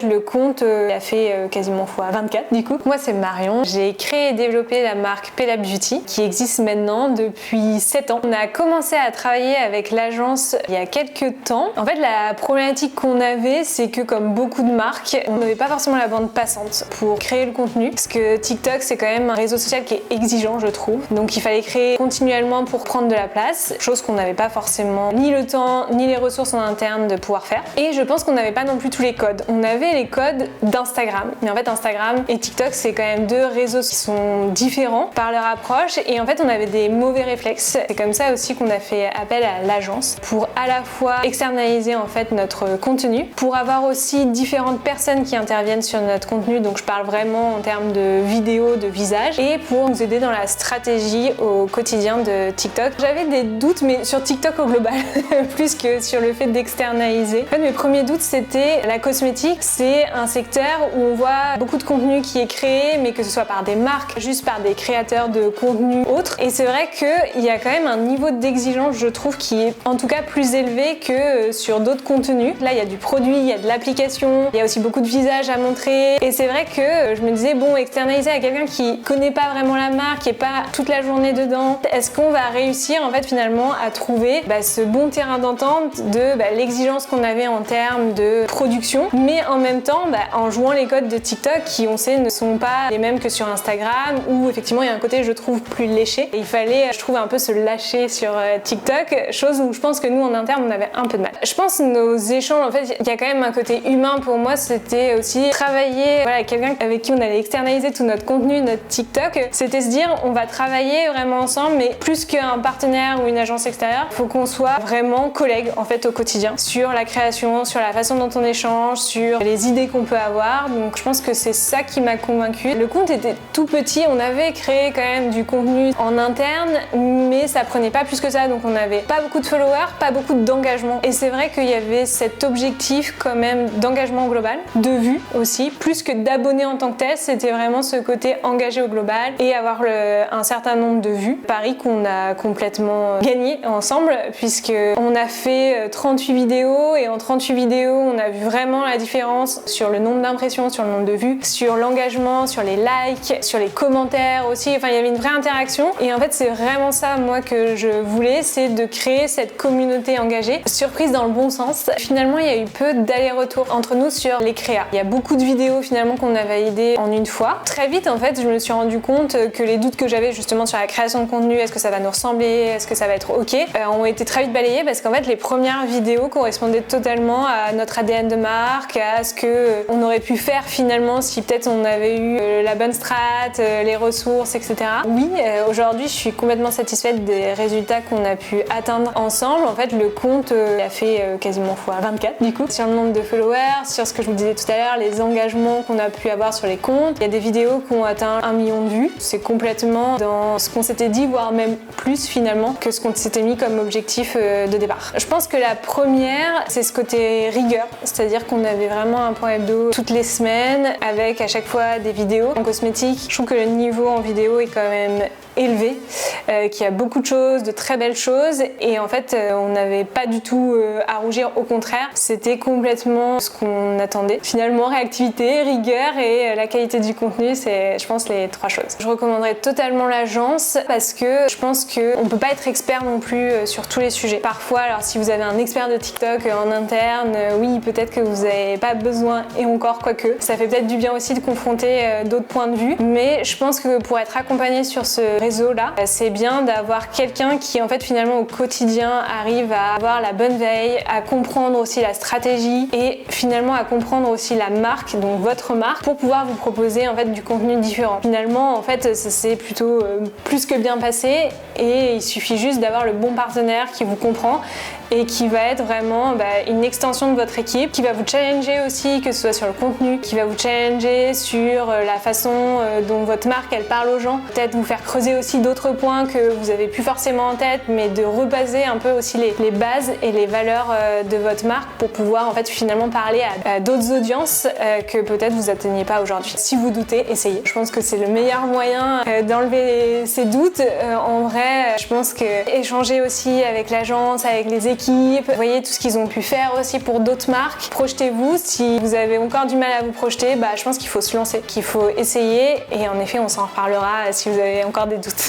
Le compte a fait quasiment x24 du coup. Moi c'est Marion, j'ai créé et développé la marque Pella Beauty qui existe maintenant depuis 7 ans. On a commencé à travailler avec l'agence il y a quelques temps. En fait la problématique qu'on avait c'est que comme beaucoup de marques, on n'avait pas forcément la bande passante pour créer le contenu parce que TikTok c'est quand même un réseau social qui est exigeant je trouve. Donc il fallait créer continuellement pour prendre de la place, chose qu'on n'avait pas forcément ni le temps ni les ressources en interne de pouvoir faire. Et je pense qu'on n'avait pas non plus tous les codes. On avait les codes d'Instagram. Mais en fait, Instagram et TikTok, c'est quand même deux réseaux qui sont différents par leur approche. Et en fait, on avait des mauvais réflexes. C'est comme ça aussi qu'on a fait appel à l'agence pour à la fois externaliser en fait notre contenu, pour avoir aussi différentes personnes qui interviennent sur notre contenu. Donc, je parle vraiment en termes de vidéos, de visage, et pour nous aider dans la stratégie au quotidien de TikTok. J'avais des doutes, mais sur TikTok au global, plus que sur le fait d'externaliser. En fait, mes premiers doutes, c'était la cosmétique. C'est un secteur où on voit beaucoup de contenu qui est créé, mais que ce soit par des marques, juste par des créateurs de contenu autres. Et c'est vrai qu'il y a quand même un niveau d'exigence, je trouve, qui est en tout cas plus élevé que sur d'autres contenus. Là, il y a du produit, il y a de l'application, il y a aussi beaucoup de visages à montrer. Et c'est vrai que je me disais, bon, externaliser à quelqu'un qui connaît pas vraiment la marque, qui est pas toute la journée dedans, est-ce qu'on va réussir en fait finalement à trouver ce bon terrain d'entente de l'exigence qu'on avait en termes de production, mais en même temps en jouant les codes de TikTok qui on sait ne sont pas les mêmes que sur Instagram où effectivement il y a un côté je trouve plus léché et il fallait je trouve un peu se lâcher sur TikTok, chose où je pense que nous en interne on avait un peu de mal. Je pense nos échanges, en fait il y a quand même un côté humain pour moi, c'était aussi travailler avec quelqu'un avec qui on allait externaliser tout notre contenu, notre TikTok, c'était se dire on va travailler vraiment ensemble, mais plus qu'un partenaire ou une agence extérieure, il faut qu'on soit vraiment collègues en fait au quotidien sur la création, sur la façon dont on échange, sur les idées qu'on peut avoir. Donc je pense que c'est ça qui m'a convaincue. Le compte était tout petit, on avait créé quand même du contenu en interne, mais ça prenait pas plus que ça, donc on n'avait pas beaucoup de followers, pas beaucoup d'engagement. Et c'est vrai qu'il y avait cet objectif quand même d'engagement global, de vues aussi, plus que d'abonnés en tant que tel, c'était vraiment ce côté engagé au global et avoir un certain nombre de vues. Pari qu'on a complètement gagné ensemble, puisque on a fait 38 vidéos et en 38 vidéos, on a vu vraiment la différence sur le nombre d'impressions, sur le nombre de vues, sur l'engagement, sur les likes, sur les commentaires aussi. Enfin, il y avait une vraie interaction. Et en fait, c'est vraiment ça, moi, que je voulais, c'est de créer cette communauté engagée. Surprise dans le bon sens. Finalement, il y a eu peu d'aller-retour entre nous sur les créas. Il y a beaucoup de vidéos, finalement, qu'on a validées en une fois. Très vite, en fait, je me suis rendu compte que les doutes que j'avais, justement, sur la création de contenu, est-ce que ça va nous ressembler, est-ce que ça va être OK, ont été très vite balayés parce qu'en fait, les premières vidéos correspondaient totalement à notre ADN de marque, à ce que on aurait pu faire finalement si peut-être on avait eu la bonne strat, les ressources, etc. Oui, aujourd'hui je suis complètement satisfaite des résultats qu'on a pu atteindre ensemble. En fait, le compte a fait quasiment x24 du coup, sur le nombre de followers, sur ce que je vous disais tout à l'heure, les engagements qu'on a pu avoir sur les comptes. Il y a des vidéos qui ont atteint 1 million de vues. C'est complètement dans ce qu'on s'était dit, voire même plus finalement que ce qu'on s'était mis comme objectif de départ. Je pense que la première, c'est ce côté rigueur, c'est-à-dire qu'on avait vraiment un point hebdo toutes les semaines avec à chaque fois des vidéos en cosmétique. Je trouve que le niveau en vidéo est quand même élevé, qu'il y a beaucoup de choses, de très belles choses et en fait on n'avait pas du tout à rougir, au contraire, c'était complètement ce qu'on attendait. Finalement, réactivité, rigueur et la qualité du contenu, c'est je pense les 3 choses. Je recommanderais totalement l'agence parce que je pense qu'on ne peut pas être expert non plus sur tous les sujets. Parfois, alors si vous avez un expert de TikTok en interne, oui peut-être que vous n'avez pas besoin, et encore quoique, ça fait peut-être du bien aussi de confronter d'autres points de vue, mais je pense que pour être accompagné sur ce réseau-là, c'est bien d'avoir quelqu'un qui en fait finalement au quotidien arrive à avoir la bonne veille, à comprendre aussi la stratégie et finalement à comprendre aussi la marque, donc votre marque, pour pouvoir vous proposer en fait du contenu différent. Finalement en fait ça s'est plutôt plus que bien passé et il suffit juste d'avoir le bon partenaire qui vous comprend et qui va être vraiment une extension de votre équipe, qui va vous challenger aussi, que ce soit sur le contenu, qui va vous challenger sur la façon dont votre marque elle parle aux gens, peut-être vous faire creuser aussi d'autres points que vous avez plus forcément en tête, mais de rebaser un peu aussi les bases et les valeurs de votre marque pour pouvoir en fait finalement parler à d'autres audiences que peut-être vous atteignez pas aujourd'hui. Si vous doutez, essayez. Je pense que c'est le meilleur moyen d'enlever ces doutes. En vrai, je pense que échanger aussi avec l'agence, avec les équipes, équipe, voyez tout ce qu'ils ont pu faire aussi pour d'autres marques. Projetez-vous, si vous avez encore du mal à vous projeter, je pense qu'il faut se lancer, qu'il faut essayer et en effet on s'en reparlera si vous avez encore des doutes.